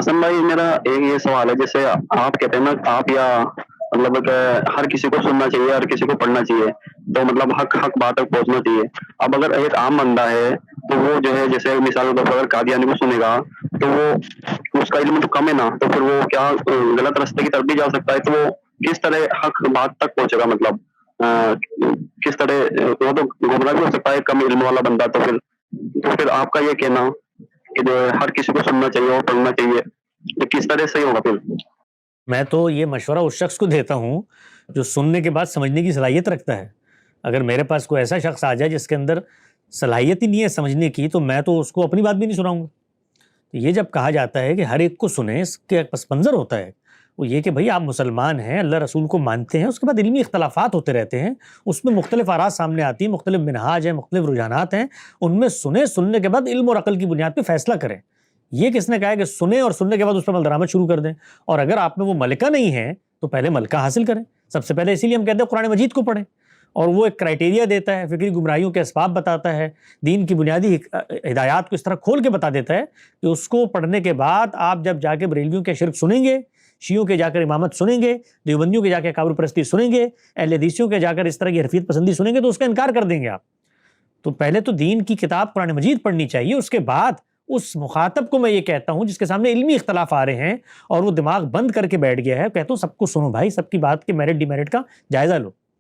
حسن بھائی میرا ایک یہ سوال ہے، جیسے آپ کہتے ہیں نا آپ یا مطلب کہ ہر کسی کو سننا چاہیے، ہر کسی کو پڑھنا چاہیے، تو مطلب حق حق بات تک پہنچنا چاہیے. اب اگر ایک عام بندہ ہے تو وہ جو ہے جیسے مثال کے طور پر اگر قادیانی کو سنے گا تو وہ اس کا علم تو کم ہے نا، تو پھر وہ کیا غلط راستے کی طرف بھی جا سکتا ہے. تو وہ کس طرح حق بات تک پہنچے گا، مطلب کس طرح وہ تو گمراہ بھی ہو سکتا ہے کم علم والا بندہ. تو پھر آپ کا یہ کہنا کہ جو ہر کسی کو سننا چاہیے اور پڑھنا چاہیے، تو کس طرح صحیح ہوگا پھر؟ میں تو یہ مشورہ اس شخص کو دیتا ہوں جو سننے کے بعد سمجھنے کی صلاحیت رکھتا ہے. اگر میرے پاس کوئی ایسا شخص آ جائے جس کے اندر صلاحیت ہی نہیں ہے سمجھنے کی، تو میں تو اس کو اپنی بات بھی نہیں سناؤں گا. تو یہ جب کہا جاتا ہے کہ ہر ایک کو سنیں، اس کے پس منظر ہوتا ہے وہ یہ کہ بھئی آپ مسلمان ہیں، اللہ رسول کو مانتے ہیں، اس کے بعد علمی اختلافات ہوتے رہتے ہیں، اس میں مختلف آراء سامنے آتی ہیں، مختلف منہاج ہیں، مختلف رجحانات ہیں، ان میں سنیں، سننے کے بعد علم اور عقل کی بنیاد پہ فیصلہ کریں. یہ کس نے کہا ہے کہ سنیں اور سننے کے بعد اس پہ عمل درآمد شروع کر دیں؟ اور اگر آپ میں وہ ملکہ نہیں ہے تو پہلے ملکہ حاصل کریں. سب سے پہلے اسی لیے ہم کہتے ہیں قرآن مجید کو پڑھیں، اور وہ ایک کرائٹیریا دیتا ہے، فکری گمراہیوں کے اسباب بتاتا ہے، دین کی بنیادی ہدایات کو اس طرح کھول کے بتا دیتا ہے کہ اس کو پڑھنے کے بعد آپ جب جا کے بریلویوں کے شرک سنیں گے، شیعوں کے جا کر امامت سنیں گے، دیوبندیوں کے جا کے قبر پرستی سنیں گے، اہل حدیثیوں کے جا کر اس طرح کی حرفیت پسندی سنیں گے، تو اس کا انکار کر دیں گے آپ. تو پہلے تو دین کی کتاب قرآن مجید پڑھنی چاہیے. اس کے بعد اس مخاطب کو میں یہ کہتا ہوں جس کے سامنے علمی اختلاف آ رہے ہیں اور وہ دماغ بند کر کے بیٹھ گیا ہے، کہتا ہوں سب کو سنو بھائی، سب کی بات کے میرٹ ڈی میرٹ کا جائزہ لو.